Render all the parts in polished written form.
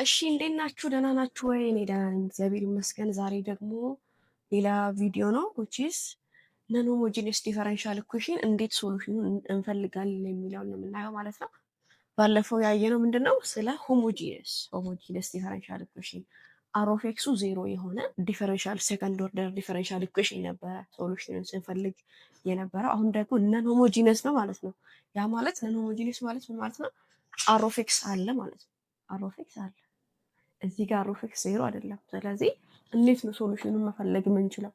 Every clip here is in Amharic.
እሺ እንዴት ናችሁ? ደህና ናችሁ ወይ? እኔ ደህና ነኝ፣ እግዚአብሔር ይመስገን። ዛሬ ደግሞ ሌላ ቪዲዮ ነው which is non homogeneous differential equation እንዴት ሶሉሽኑን እንፈልጋለን የሚለውን ነው የምናየው ማለት ነው። ባለፈው ያየነው ምንድነው? ስለ homogeneous differential equation r of x ዜሮ የሆነ ዲፈረንሻል ሰከንድ ኦርደር ዲፈረንሻል ኢኩዌሽን ነበረ ሶሉሽኑን ስንፈልግ የነበረው። አሁን ደግሞ ነን ሆሞጂነስ ነው ማለት ነው። ያ ማለት ነን ሆሞጂነስ ማለት ምን ማለት ነው? r of x አለ ማለት ነው። r of x አለ እዚህ ጋር ሩፍክ ዜሮ አይደለም። ስለዚህ እንዴት ነው ሶሉሽኑን መፈለግ የምንችለው?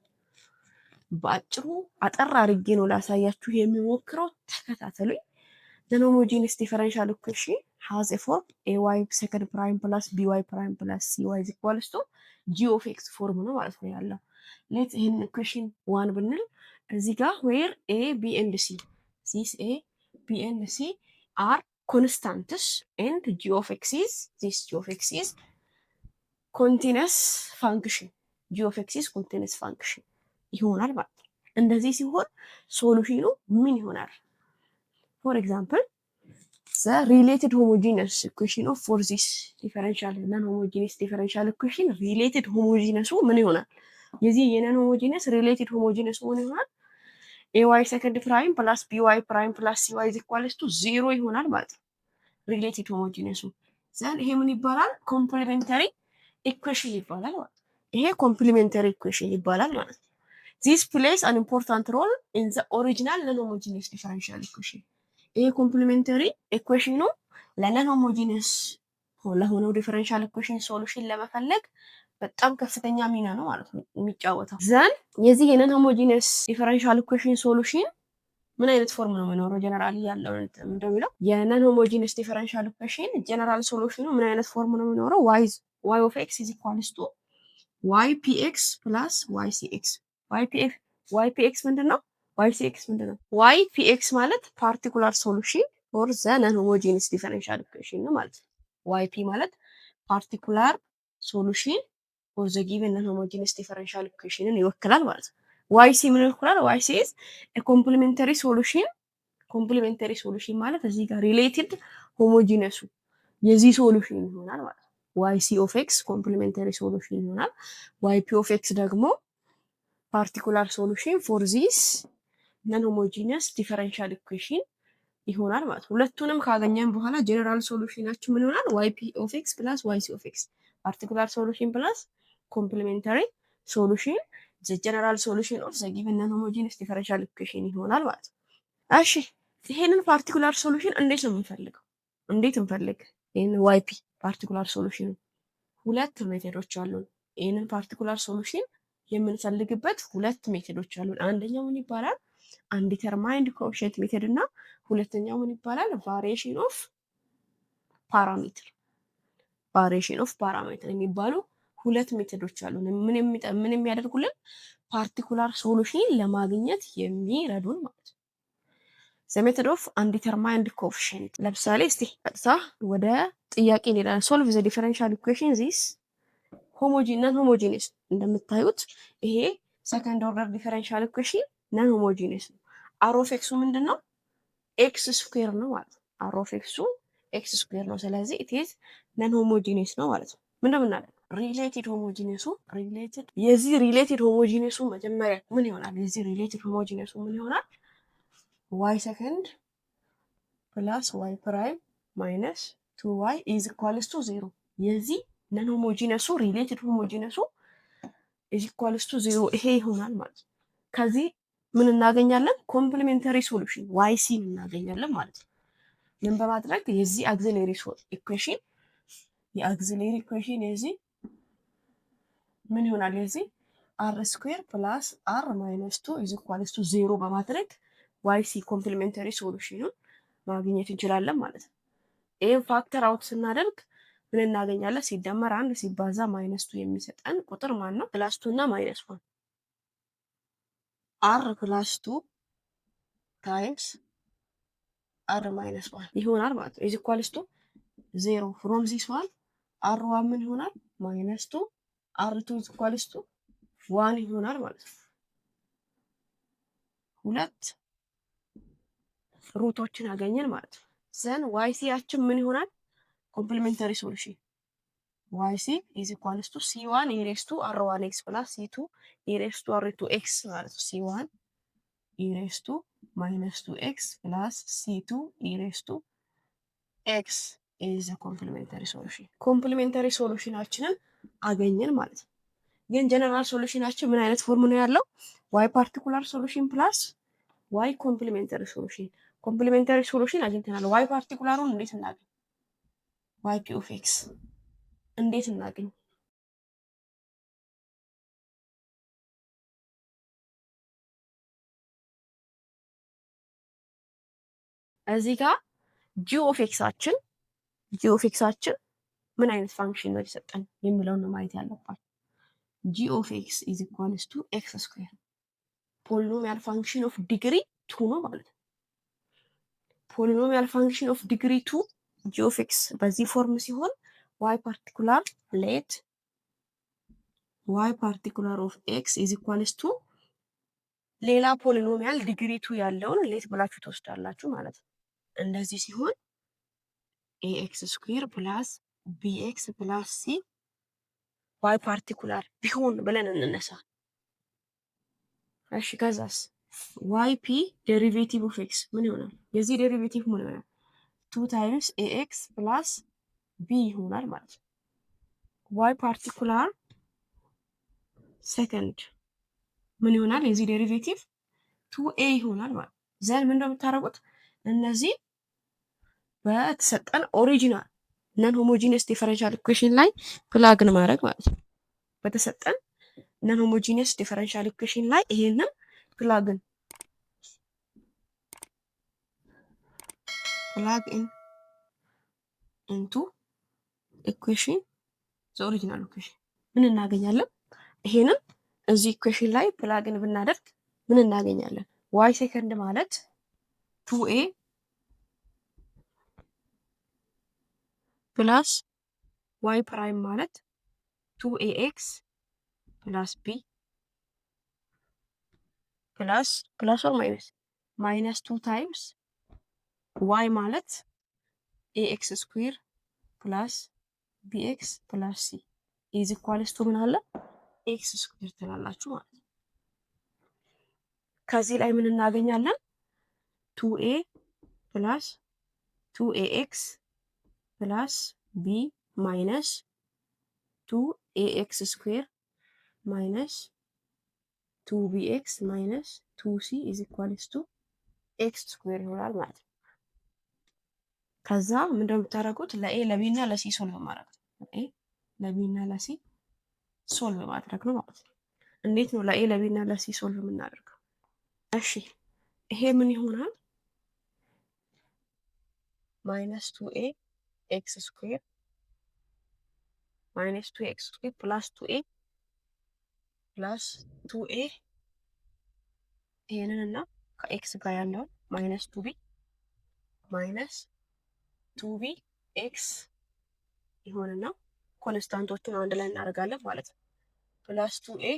በአጭሩ አጠር አድርጌ ነው ላሳያችሁ የሚሞክረው። ተከታተሉኝ። the homogeneous differential equation has a form ay second prime plus by prime plus cy is equals to g of x ፎርም ነው ማለት ነው ያለው። ሌት ይሄን ኢኩዌሽን 1 ብንል እዚህ ጋር where a b and c this a b and c are constants and g of x is this g of x is ኮንቲነስ ፋንክሽን ጂ ኦፍ ኤክስ ኢዝ ኮንቲነስ ፋንክሽን ይሆናል ማለት ነው። እንደዚህ ሲሆን ሶሉሽኑ ምን ይሆናል? ፎር ኤግዛምፕል ዘ ሪሌትድ ሆሞጂነስ ኢኩዌሽን ኦፍ ፎር ዚስ ዲፈረንሻል ነን ሆሞጂነስ ዲፈረንሻል ኢኩዌሽን ሪሌትድ ሆሞጂነሱ ምን ይሆናል? የዚህ የነን ሆሞጂነስ ሪሌትድ ሆሞጂነሱ ምን ይሆናል? ኤዋይ ሰከንድ ፕራይም ፕላስ ቢዋይ ፕራይም ፕላስ ሲዋይ ኢዝ ኢኳልስ ቱ ዜሮ ይሆናል ማለት ነው። ሪሌትድ ሆሞጂነሱ ዘን ይሄ ምን ይባላል? ኮምፕሊሜንተሪ ኢኩዌሽን ይባላል ማለት ነው። ይሄ ኮምፕሊሜንተሪ ኢኩዌሽን ይባላል ማለት ነው። ዚስ ፕሌይስ አን ኢምፖርታንት ሮል ኢን ዘ ኦሪጂናል ነን ሆሞጂነስ ዲፈረንሻል ኢኩዌሽን። ይሄ ኮምፕሊሜንተሪ ኢኩዌሽኑ ለነን ሆሞጂነስ ለሆነው ዲፈረንሻል ኢኩዌሽን ሶሉሽን ለመፈለግ በጣም ከፍተኛ ሚና ነው ማለት ነው የሚጫወተው። ዘን የዚህ የነን ሆሞጂነስ ዲፈረንሻል ኢኩዌሽን ሶሉሽን ምን አይነት ፎርም ነው የሚኖረው? ጀነራሊ ያለው እንደሚለው የነን ሆሞጂነስ ዲፈረንሻል ኢኩዌሽን ጀነራል ሶሉሽኑ ምን አይነት ፎርም ነው የሚኖረው? y of x is equals to ypx plus ycx ypx ምንድን ነው? ycx ምንድን ነው? ypx ማለት ፓርቲኩላር ሶሉሽን ፎር ዘ ነን ሆሞጂነስ ዲፈረንሻል ኢኩዌሽን ነው ማለት ነው። yp ማለት ፓርቲኩላር ሶሉሽን ፎር ዘ ጊቨን ነን ሆሞጂነስ ዲፈረንሻል ኢኩዌሽንን ይወክላል ማለት ነው። yc ምን ይወክላል? yc is a complementary solution ኮምፕሊሜንተሪ ሶሉሽን ማለት እዚህ ጋር ሪሌትድ ሆሞጂነሱ የዚህ ሶሉሽን ይሆናል ማለት ነው። yc of x ኮምፕሊሜንተሪ ሶሉሽን ይሆናል። yp of x ደግሞ ፓርቲኩላር ሶሉሽን ፎር ዚስ ነን ሆሞጂነስ ዲፈረንሻል ኢኩዌሽን ይሆናል ማለት ነው። ሁለቱንም ካገኘን በኋላ ጀነራል ሶሉሽናችን ምን ይሆናል? yp of x plus yc of x ፓርቲኩላር ሶሉሽን ፕላስ ኮምፕሊሜንተሪ ሶሉሽን ዘ ጀነራል ሶሉሽን ኦፍ ዘ ጊቨን ነን ሆሞጂነስ ዲፈረንሻል ኢኩዌሽን ይሆናል ማለት ነው። እሺ ይሄንን ፓርቲኩላር ሶሉሽን እንዴት ነው የምንፈልገው? እንዴት እንፈልግ? ይሄን yp ፓርቲኩላር ሶሉሽን ሁለት ሜቶዶች አሉን። ይሄንን ፓርቲኩላር ሶሉሽን የምንፈልግበት ሁለት ሜቶዶች አሉን። አንደኛው ምን ይባላል? አንዲተርማይንድ ኮኤፊሺየንት ሜቶድ እና ሁለተኛው ምን ይባላል? ቫሪዬሽን ኦፍ ፓራሜትር የሚባሉ ሁለት ሜቶዶች አሉን። ምን የሚያደርጉልን? ፓርቲኩላር ሶሉሽን ለማግኘት የሚረዱን ማለት ነው። ዘ ሜቶድ ኦፍ አንዲተርማይንድ ኮኤፊሺየንት። ለምሳሌ እስቲ ቀጥታ ወደ ጥያቄ እንሄዳለን። ሶልቭ ዘ ዲፈረንሻል ኢኩዌሽን ዚስ ነን ሆሞጂነስ። እንደምታዩት ይሄ ሰከንድ ኦርደር ዲፈረንሻል ኢኩዌሽን ነን ሆሞጂነስ ነው። አር ኦፍ ኤክሱ ምንድን ነው? ኤክስ ስኩዌር ነው ማለት ነው። አር ኦፍ ኤክሱ ኤክስ ስኩዌር ነው። ስለዚህ ኢት ኢዝ ነን ሆሞጂነስ ነው ማለት ነው። ምንድን ነው ሪሌትድ ሆሞጂነሱ የዚህ ሪሌትድ ሆሞጂነሱ መጀመሪያ ምን ይሆናል? የዚህ ሪሌትድ ሆሞጂነሱ ምን ይሆናል? ዋይ ሰከንድ ፕላስ ዋይ ፕራይም ማይነስ 2y ኢዝ ኢኳልስ ቱ 0። የዚህ ነን ሆሞጂነሱ ሪሌትድ ሆሞጂነሱ ኢዝ ኢኳልስ ቱ 0 ይሄ ይሆናል ማለት ነው። ከዚህ ምን እናገኛለን? ኮምፕሊሜንተሪ ሶሉሽን yc እናገኛለን ማለት ነው። ምን በማድረግ የዚህ አክሲለሪ ኢኩዌሽን የዚህ ምን ይሆናል? የዚህ r ስኩዌር ፕላስ r ማይነስ 2 ኢዝ ኢኳልስ ቱ 0 በማድረግ yc ኮምፕሊሜንተሪ ሶሉሽኑን ማግኘት እንችላለን ማለት ነው። ይሄን ፋክተር አውት ስናደርግ ምን እናገኛለን? ሲደመር 1 ሲባዛ ማይነስ 2 የሚሰጠን ቁጥር ማን ነው? ፕላስ 2 እና ማይነስ 1 r ፕላስ 2 ታይምስ r ማይነስ 1 ይሆናል ማለት ነው። ኢዝ ኢኳልስ ቱ 0 ፍሮም ዚስ ዋን r 1 ምን ይሆናል? ማይነስ 2 r 2 ኢዝ ኢኳልስ ቱ 1 ይሆናል ማለት ነው። ሁለት ሩቶችን አገኘን ማለት ነው። ዘን yc ያችን ምን ይሆናል? ኮምፕሊሜንተሪ ሶሉሽን ዋይ ሲ ኢዝ ኢኳልስ ቱ C1 e raised to R1x ፕላስ C2 e raised to R2x ማለት ነው። C1 e raised to minus 2x ፕላስ C2 e raised to x is a complementary solution። ኮምፕሊሜንታሪ ሶሉሽናችንን አገኘን ማለት ነው። ግን ጀነራል ሶሉሽናችን ምን አይነት ፎርም ነው ያለው? ዋይ ፓርቲኩላር ሶሉሽን ፕላስ ዋይ ኮምፕሊሜንታሪ ሶሉሽን። ኮምፕሊሜንታሪ ሶሉሽን አግኝተናል። ዋይ ፓርቲኩላሩን እንዴት እናገኝ? ዋይ ፒ ኦፍ ኤክስ እንዴት እናገኝ? እዚህ ጋር ጂ ኦፍ ኤክሳችን ምን አይነት ፋንክሽን ነው የሰጠን የሚለውን ነው ማየት ያለባችሁ። ጂ ኦፍ ኤክስ ኢዝ ኢኳልስ ቱ ኤክስ ስኩዌር ፖሊኖሚያል ፋንክሽን ኦፍ ዲግሪ ቱ ነው ማለት ነው። ፖሊኖሚያል ፋንክሽን ኦፍ ዲግሪ ቱ ጂ ኦፍ ኤክስ በዚህ ፎርም ሲሆን ዋይ ፓርቲኩላር ሌት ዋይ ፓርቲኩላር ኦፍ ኤክስ ኢዝ ኢኳልስ ቱ ሌላ ፖሊኖሚያል ዲግሪ ቱ ያለውን ሌት ብላችሁ ትወስዳላችሁ ማለት ነው። እንደዚህ ሲሆን ኤክስ ስኩዌር ፕላስ ቢኤክስ ፕላስ ሲ ዋይ ፓርቲኩላር ቢሆን ብለን እንነሳ። እሺ ከዛስ ዋይ ፒ ዴሪቬቲቭ ኦፍ ኤክስ ምን ይሆናል? የዚህ ዴሪቬቲቭ ምን ይሆናል? 2 ታይምስ ኤክስ ፕላስ ቢ ይሆናል ማለት ነው። ዋይ ፓርቲኩላር ሰከንድ ምን ይሆናል? የዚህ ዴሪቬቲቭ 2ኤ ይሆናል ማለት ነው። ዘን ምን እንደምታደርጉት እነዚህ በተሰጠን ኦሪጂናል ነን ሆሞጂኒየስ ዲፈረንሻል ኢኩዌሽን ላይ ፕላግን ማድረግ ማለት ነው። በተሰጠን ነን ሆሞጂኒየስ ዲፈረንሻል ኢኩዌሽን ላይ ይሄንን ፕላግ ኢንቱ ኢኩዌሽን ኦሪጂናል ኢኩዌሽን ምን እናገኛለን? ይሄንን እዚህ ኢኩዌሽን ላይ ፕላግን ብናደርግ ምን እናገኛለን? ዋይ ሴከንድ ማለት 2ኤ ፕላስ ዋይ ፕራይም ማለት 2ax ፕላስ ቢ ፕላስ ኦር ማይነስ 2 ታይምስ ዋይ ማለት ኤክስ ስኩዌር ፕላስ ቢኤክስ ፕላስ ሲ ኢዝ ኢኳልስ ቱ ምን አለ ኤክስ ስኩዌር ትላላችሁ ማለት ነው። ከዚህ ላይ ምን እናገኛለን? 2a ፕላስ 2ax ፕላስ ቢ ማይነስ 2ax ስኩዌር ማይነስ 2bx ማይነስ 2c ኢዝ ኢኳልስ ቱ ኤክስ ስኩዌር ይሆናል ማለት ነው። ከዛ ምን እንደምታደርጉት ለኤ ለቢ እና ለሲ ሶልቭ ማድረግ ነው። ለኤ ለቢ እና ለሲ ሶልቭ ማድረግ ነው ማለት ነው። እንዴት ነው ለኤ ለቢ እና ለሲ ሶልቭ የምናደርገው? እሺ ይሄ ምን ይሆናል? ማይነስ 2a ኤክስ ስኩዌር ማይነስ 2x ስኩዌር ፕላስ 2a ፕላስ 2a ይሄንን እና ከኤክስ ጋር ያለውን ማይነስ 2b ማይነስ 2b ኤክስ ይሆንና ኮንስታንቶቹን አንድ ላይ እናደርጋለን ማለት ነው። ፕላስ 2a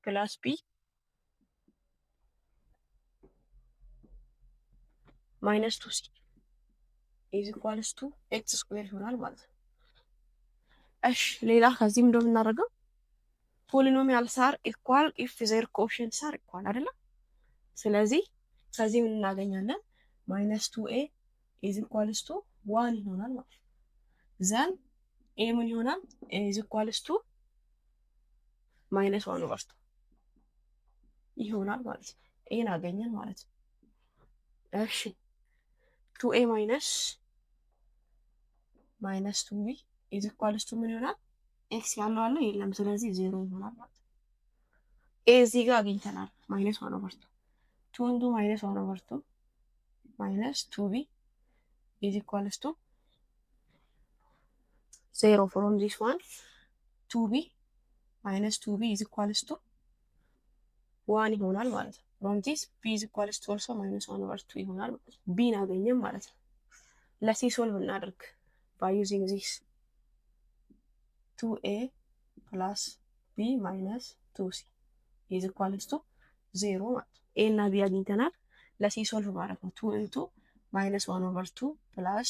ፕላስ b ማይነስ 2c ኢዝ ኢኳልስ ቱ ኤክስ ስኩዌር ይሆናል ማለት ነው። እሺ ሌላ ከዚህም እንደምናደርገው ፖሊኖሚያል ሳር ኢኳል ኢፍ ዜር ኮኤፊሺየንት ሳር ኢኳል አይደለም። ስለዚህ ከዚህ ምን እናገኛለን? ማይነስ 2a ኢዝ ኢኳልስ ቱ 1 ይሆናል ማለት ነው። ዘን ኤ ምን ይሆናል? ኢዝ ኢኳልስ ቱ ማይነስ 1 ኦቨር 2 ይሆናል ማለት ነው። ኤን አገኘን ማለት ነው። እሺ 2a ማይነስ 2b ኢዝ ኢኳልስ ቱ ምን ይሆናል? ኤክስ ያለው አለ የለም። ስለዚህ 0 ይሆናል ማለት ነው። ኤ እዚህ ጋር አግኝተናል ማይነስ 1 ኦቨር 2 2 ኢንቱ ማይነስ 1 ኦቨር 2 ማይነስ 2b ኢዝ ኢኳልስ ቱ 0 ፍሮም ዚስ ዋን 2b ማይነስ 2b ኢዝ ኢኳልስ ቱ 1 ይሆናል ማለት ነው። ፍሮም ዚስ b ኢዝ ኢኳልስ ቱ ኦልሶ ማይነስ 1 ኦቨር 2 ይሆናል ማለት ነው። ቢን አገኘን ማለት ነው። ለሲ ሶልቭ እናደርግ by using this 2a plus b minus 2c is equals to 0 ማለት ነው። a እና b አግኝተናል። ለሲ ሶልቭ ማለት ነው 2 into minus 1 over 2 plus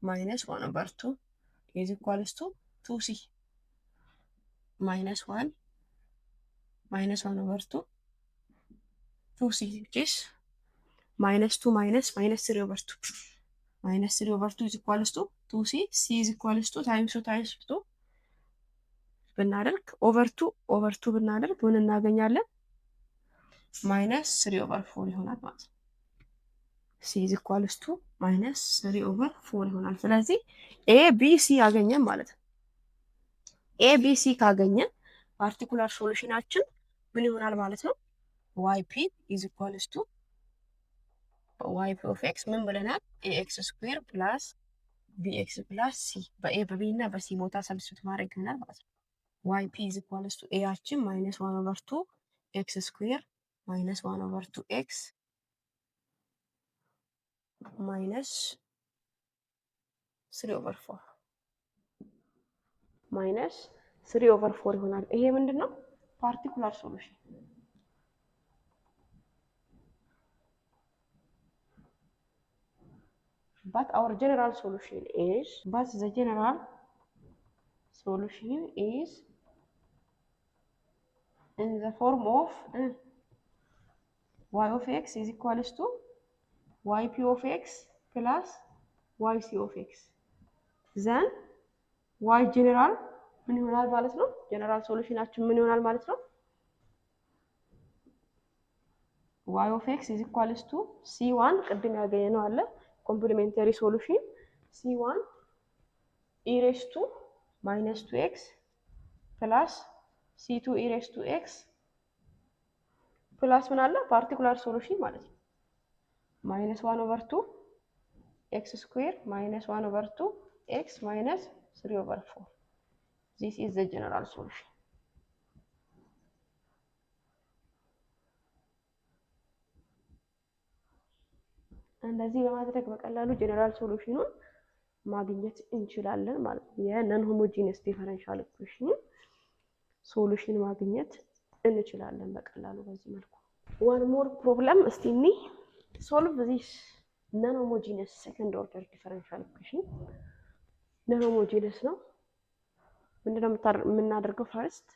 minus 1 over 2 is equals to 2c minus 1 minus 1 over 2 2c, which is minus 2 minus 3 over 2 minus 3 over 2 is equals to 2c. c is equals to times 2 ብናደርግ ኦቨር 2 ብናደርግ ምን እናገኛለን? ማይነስ 3 ኦቨር 4 ይሆናል ማለት ነው። c is equals to minus 3 over 4 ይሆናል። ስለዚህ a b c ያገኘን ማለት ነው። a b c ካገኘን ፓርቲኩላር ሶሉሽናችን ምን ይሆናል ማለት ነው? yp is equals to yp of x ምን ብለናል? ax ስኩዌር ፕላስ bx ፕላስ c በa በb እና በc ቦታ ሰብስቲቱት ማድረግ ይሆናል ማለት ነው። yp is equals to a ያችን minus 1 over 2 x ስኩዌር minus 1 over 2 x minus 3 over 4 minus 3 over 4 ይሆናል። ይሄ ምንድነው? ፓርቲኩላር ሶሉሽን። but our general solution is the general solution is in the form of y of x is equals to yp of x plus yc of x then y general ምን ይሆናል ማለት ነው? ጀነራል ሶሉሽናችን ምን ይሆናል ማለት ነው? y of x is equals to c1 ቅድም ያገኘነው አለ ኮምፕሊሜንተሪ ሶሉሽን c1 e raised to minus 2x plus c2 e raised to x ፕላስ ምን አለ ፓርቲኩላር ሶሉሽን ማለት ነው minus 1 over 2 x square minus 1 over 2 x minus 3 over 4. This is the general solution. እንደዚህ በማድረግ በቀላሉ ጀነራል ሶሉሽኑን ማግኘት እንችላለን ማለት ነው። የነን ሆሞጂነስ ዲፈረንሻል ኢኩዌሽን ሶሉሽን ማግኘት እንችላለን በቀላሉ በዚህ መልኩ። one more problem እስቲ እኒ solve this non homogeneous second order differential equation non homogeneous ነው። ምንድነው የምናደርገው? ፈርስት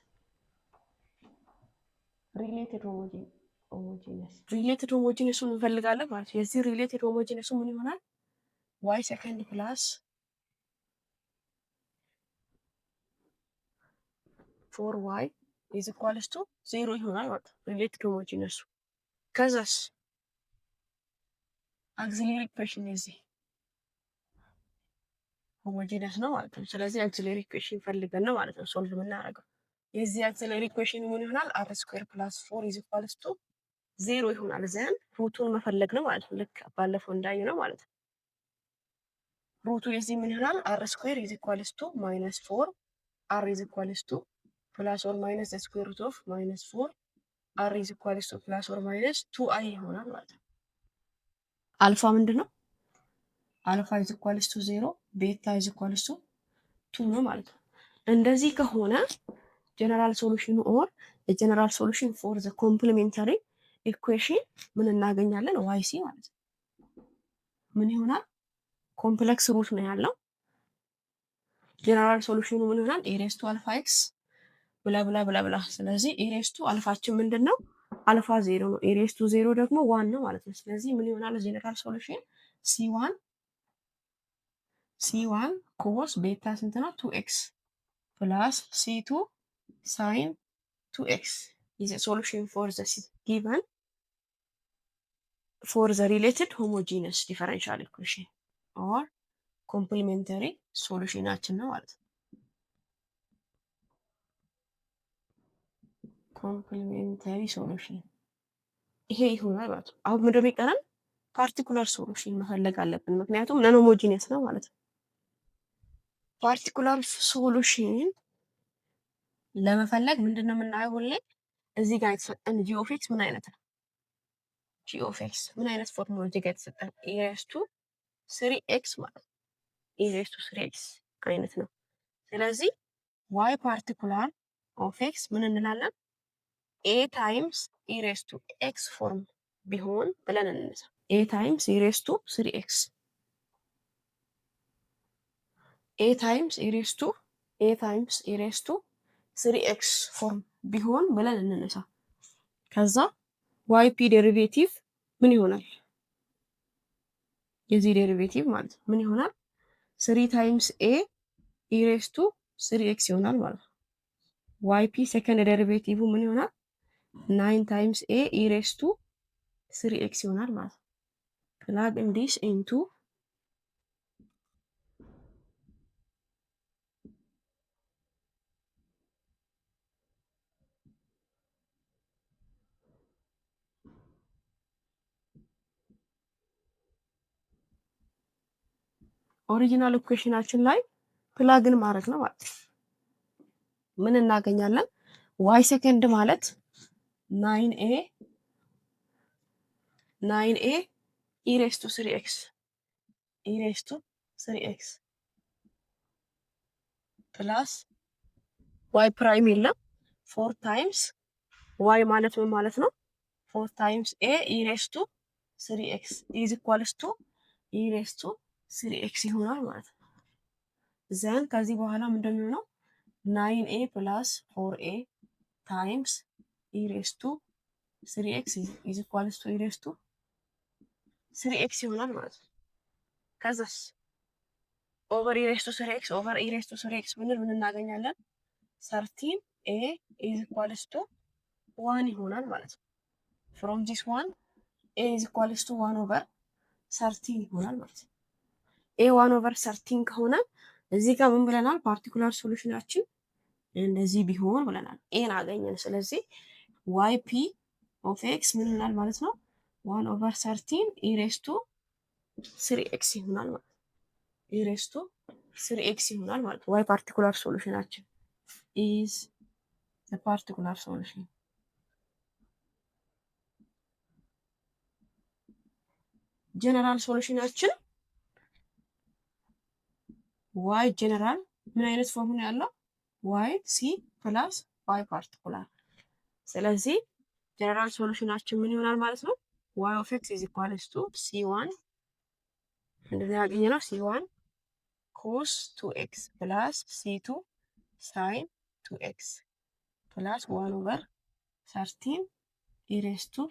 ሪሌትድ ሆሞጂነሱን እንፈልጋለን ማለት ነው። የዚህ ሪሌትድ ሆሞጂነሱ ምን ይሆናል? y second plus 4y is equals to 0 ይሆናል ማለት ነው ሪሌትድ ሆሞጂነሱ። ከዛስ አክሲለሪ ኢኩዌሽን የዚህ ሆሞጂነስ ነው ማለት ነው። ስለዚህ አክሲለሪ ኢኩዌሽን ፈልገን ነው ማለት ነው ሶልቭ የምናደርገው። የዚህ አክሲለሪ ኢኩዌሽን ምን ይሆናል? r ስኩዌር ፕላስ 4 is equals to 0 ይሆናል። ዘን ሩቱን መፈለግ ነው ማለት ነው። ልክ ባለፈው እንዳየነው ማለት ነው። ሩቱ የዚህ ምን ይሆናል? r ስኩዌር is equals to minus 4 r is equals to plus or minus the square root of minus 4 r is equals to plus or minus 2i ይሆናል ማለት ነው። አልፋ ምንድነው? አልፋ is equals to 0 ቤታ is equals to 2 ነው ማለት ነው። እንደዚህ ከሆነ ጀነራል ሶሉሽኑ ኦር የጀነራል ሶሉሽን ፎር ዘ ኮምፕሊሜንታሪ ኢኩዌሽን ምን እናገኛለን? yc ማለት ነው። ምን ይሆናል? ኮምፕሌክስ ሩት ነው ያለው። ጀነራል ሶሉሽኑ ምን ይሆናል? a raised to alpha x ብላ ብላ ብላ ብላ። ስለዚህ a raised to አልፋችን ምንድነው? አልፋ 0 ነው። a raised to 0 ደግሞ 1 ነው ማለት ነው። ስለዚህ ምን ይሆናል? ጀነራል ሶሉሽን c1 cos ቤታ ስንት ነው? 2x plus c2 sin 2x is a solution for the given for the related homogeneous differential equation or complementary solutionaችን ነው ማለት ነው። complementary solution ይሄ ይሆናል ማለት ነው። አሁን ምንድነው የሚቀረን? ፓርቲኩላር ሶሉሽን መፈለግ አለብን፣ ምክንያቱም ነን ሆሞጂነስ ነው ማለት ነው። ፓርቲኩላር ሶሉሽን ለመፈለግ ምንድነው የምናየው? ሁሌ እዚህ ጋር የተሰጠን ጂ ኦፍ ኤክስ ምን አይነት ነው? ጂ ኦፍ ኤክስ ምን አይነት ፎርሙላ እዚህ ጋር የተሰጠን? ኤ ሬይዝ ቱ 3x ማለት ነው። ኤ ሬይዝ ቱ 3x አይነት ነው። ስለዚህ ዋይ ፓርቲኩላር ኦፍ ኤክስ ምን እንላለን? ኤ ታይምስ ኤ ሬይዝ ቱ ኤክስ ፎርም ቢሆን ብለን እንነሳ። ኤ ታይምስ ኤ ሬይዝ ቱ 3x ኤ ታይምስ ኤ ሬስ ቱ 3x ፎርም ቢሆን ብለን እንነሳ። ከዛ ዋይ ፒ ዴሪቬቲቭ ምን ይሆናል? የዚህ ዴሪቬቲቭ ማለት ነው ምን ይሆናል? 3 ታይምስ ኤ ኢሬስ ቱ 3x ይሆናል ማለት ነው። ዋይ ፒ ሴከንድ ዴሪቬቲቭ ምን ይሆናል? 9 ታይምስ ኤ ኢሬስ ቱ 3x ይሆናል ማለት ነው። plug in this into ኦሪጂናል ኢኩዌሽናችን ላይ ፕላግን ማድረግ ነው ማለት ነው። ምን እናገኛለን? ዋይ ሴከንድ ማለት 9a ኢሬስ ቱ 3x ፕላስ ዋይ ፕራይም የለም 4 ታይምስ ዋይ ማለት ምን ማለት ነው? 4 ታይምስ ኤ ኢሬስ ቱ 3x ኢዝ ኢኳልስ ቱ ኢሬስ ቱ 3x ይሆናል ማለት ነው። ዘን ከዚህ በኋላ ምንድን ነው 9a ፕላስ 4a ታይምስ ኢሬስ ቱ 3x ኢዝ ኢኳልስ ቱ ኢሬስ ቱ 3x ይሆናል ማለት ነው። ከዛስ ኦቨር ኢሬስ ቱ 3x ኦቨር ኢሬስ ቱ 3x ብንል ምን እናገኛለን? 13a ኢዝ ኢኳልስ ቱ 1 ይሆናል ማለት ነው። ፍሮም ዚስ ዋን a ኢዝ ኢኳልስ ቱ 1 ኦቨር 13 ይሆናል ማለት ነው። a 1 ኦቨር 13 ከሆነ እዚህ ጋር ምን ብለናል? ፓርቲኩላር ሶሉሽናችን እንደዚህ ቢሆን ብለናል። ኤን አገኘን። ስለዚህ ዋይ ፒ ኦፍ ኤክስ ምን ይሆናል ማለት ነው? 1 ኦቨር 13 ኢሬስ ቱ 3x ይሆናል ማለት ነው። ኢሬስ ቱ 3x ይሆናል ማለት ነው። ዋይ ፓርቲኩላር ሶሉሽናችን ኢዝ ዘ ፓርቲኩላር ሶሉሽን። ጀነራል ሶሉሽናችን ዋይ ጀነራል ምን አይነት ፎርሙላ ያለው? ዋይ ሲ ፕላስ ዋይ ፓርቲኩላር። ስለዚህ ጀነራል ሶሉሽናችን ምን ይሆናል ማለት ነው? ዋይ ኦፍ ኤክስ ኢዝ ኢኳልስ ቱ C1 እንደዚህ ያገኘ ነው C1 ኮስ 2x ፕላስ C2 ሳይን 2x ፕላስ 1 ኦቨር 13 ኢሬስ ቱ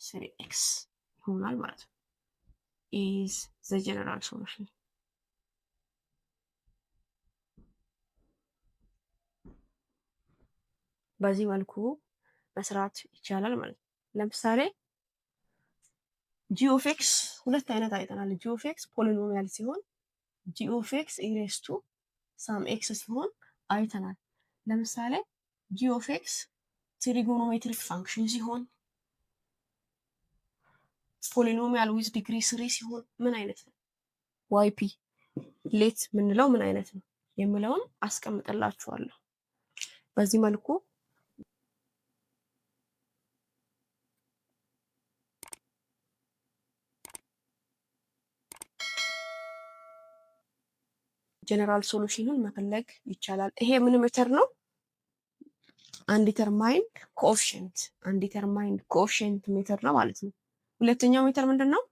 3x ይሆናል ማለት ነው። ኢዝ ዘ ጀነራል ሶሉሽን። በዚህ መልኩ መስራት ይቻላል ማለት ነው። ለምሳሌ ጂ ኦፍ ኤክስ ሁለት አይነት አይተናል። ጂ ኦፍ ኤክስ ፖሊኖሚያል ሲሆን ጂ ኦፍ ኤክስ ኢሬስ ቱ ሳም ኤክስ ሲሆን አይተናል። ለምሳሌ ጂ ኦፍ ኤክስ ትሪጎኖሜትሪክ ፋንክሽን ሲሆን ፖሊኖሚያል ዊዝ ዲግሪ 3 ሲሆን ምን አይነት ነው? ዋይ ፒ ሌት ምንለው ምን አይነት ነው የሚለውን አስቀምጥላችኋለሁ። በዚህ መልኩ ጀነራል ሶሉሽኑን መፈለግ ይቻላል። ይሄ ምን ሜተር ነው? አንዲተርማይንድ ኮኤፊሽንት ሜተር ነው ማለት ነው። ሁለተኛው ሜተር ምንድን ነው?